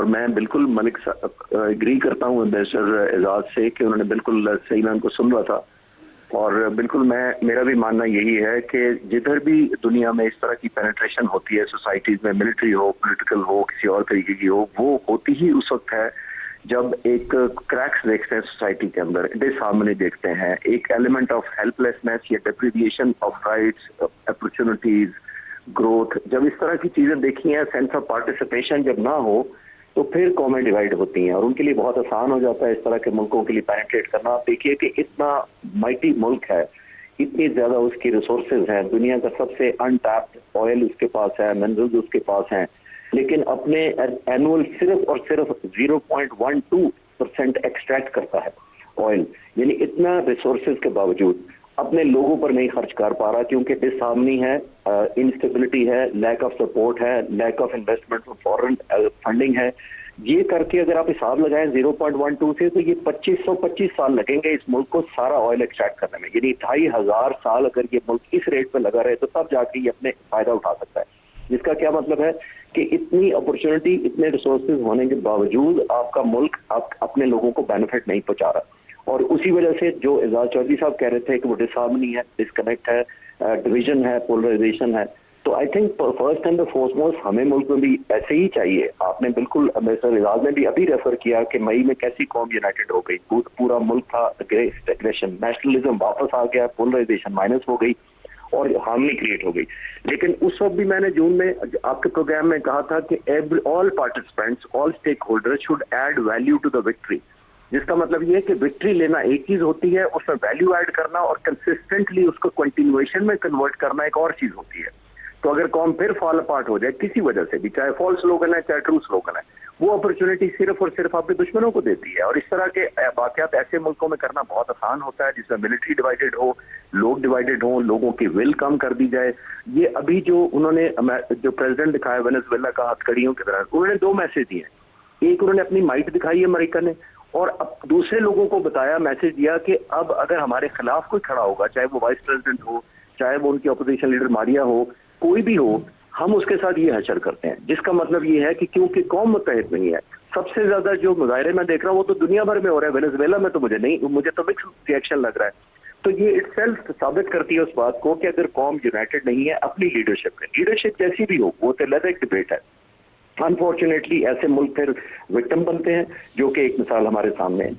और मैं बिल्कुल मलिक एग्री करता हूँ एम्बेसडर एजाज से कि उन्होंने बिल्कुल सही, मैं उनको सुन रहा था। और बिल्कुल मेरा भी मानना यही है कि जिधर भी दुनिया में इस तरह की पेनिट्रेशन होती है सोसाइटीज में, मिलिट्री हो, पॉलिटिकल हो, किसी और तरीके की हो, वो होती ही उस वक्त है जब एक क्रैक्स देखते हैं सोसाइटी के अंदर, डिसहार्मनी देखते हैं, एक एलिमेंट ऑफ हेल्पलेसनेस या डिप्रिविएशन ऑफ राइट्स, अपॉर्चुनिटीज, ग्रोथ, जब इस तरह की चीजें देखी हैं, सेंस ऑफ पार्टिसिपेशन जब ना हो, तो फिर कौमें डिवाइड होती हैं और उनके लिए बहुत आसान हो जाता है इस तरह के मुल्कों के लिए पेनिट्रेट करना। आप देखिए कि इतना माइटी मुल्क है, इतनी ज्यादा उसकी रिसोर्सेज हैं, दुनिया का सबसे अनटैप्ड ऑयल उसके पास है, मिनरल्स उसके पास हैं, लेकिन अपने एनुअल सिर्फ और सिर्फ 0.12% एक्सट्रैक्ट करता है ऑयल। यानी इतना रिसोर्सेज के बावजूद अपने लोगों पर नहीं खर्च कर पा रहा, क्योंकि डिसहार्मनी है, इंस्टेबिलिटी है, लैक ऑफ सपोर्ट है, lack of investment foreign funding है। ये करके अगर आप हिसाब लगाएं 0.12 से, तो ये 2525 साल लगेंगे इस मुल्क को सारा ऑयल एक्सट्रैक्ट करने में। यानी 2500 साल अगर ये मुल्क इस रेट पे लगा रहे तो तब जाके ये अपने फायदा उठा सकता है। जिसका क्या मतलब है कि इतनी अपॉर्चुनिटी, इतने रिसोर्सेज होने के बावजूद आपका मुल्क अपने लोगों को बेनिफिट नहीं पहुंचा रहा। और उसी वजह से जो एजाज चौधरी साहब कह रहे थे कि वो डिसहार्मनी है, डिस्कनेक्ट है, डिवीजन है, पोलराइजेशन है, तो I think first and foremost हमें मुल्क में भी ऐसे ही चाहिए। आपने बिल्कुल मिस्टर एजाज ने भी अभी रेफर किया कि मई में कैसी कौम यूनाइटेड हो गई, पूरा मुल्क था एग्रेशन, नेशनलिज्म वापस आ गया, पोलराइजेशन माइनस हो गई और हार्मनी क्रिएट हो गई। लेकिन उस वक्त भी मैंने जून में आपके प्रोग्राम में कहा था कि all participants, all stakeholders should add value to the victory. जिसका मतलब ये है कि विक्ट्री लेना एक चीज होती है, उसमें वैल्यू ऐड करना और कंसिस्टेंटली उसको कंटिन्यूएशन में कन्वर्ट करना एक और चीज होती है। तो अगर कौम फिर फॉल अपार्ट हो जाए किसी वजह से भी, चाहे फॉल्स स्लोगन है चाहे ट्रू स्लोगन है, वो अपॉर्चुनिटी सिर्फ और सिर्फ आपके दुश्मनों को देती है। और इस तरह के वाकयात ऐसे मुल्कों में करना बहुत आसान होता है जिसमें मिलिट्री डिवाइडेड हो, लोग डिवाइडेड हो, लोगों की विल कम कर दी जाए। ये अभी जो उन्होंने जो प्रेसिडेंट दिखाया वेनेजुएला का हथकड़ियों की तरह, उन्होंने दो मैसेज दिए। एक उन्होंने अपनी माइट दिखाई है अमेरिका ने, और अब दूसरे लोगों को बताया, मैसेज दिया कि अब अगर हमारे खिलाफ कोई खड़ा होगा, चाहे वो वाइस प्रेसिडेंट हो, चाहे वो उनकी अपोजिशन लीडर मारिया हो, कोई भी हो, हम उसके साथ ये हशर करते हैं। जिसका मतलब ये है कि क्योंकि कौम मुत्तहिद नहीं है। सबसे ज्यादा जो मुजाहरे में देख रहा हूँ वो तो दुनिया भर में हो रहा है, वेनेजुएला में तो मुझे तो मिक्स रिएक्शन लग रहा है। तो ये इटसेल्फ साबित करती है उस बात को कि अगर कौम यूनाइटेड नहीं है अपनी लीडरशिप जैसी भी हो, वो तो अलग एक डिबेट है। अनफॉर्चुनेटली ऐसे मुल्क फिर विक्टिम बनते हैं, जो कि एक मिसाल हमारे सामने है।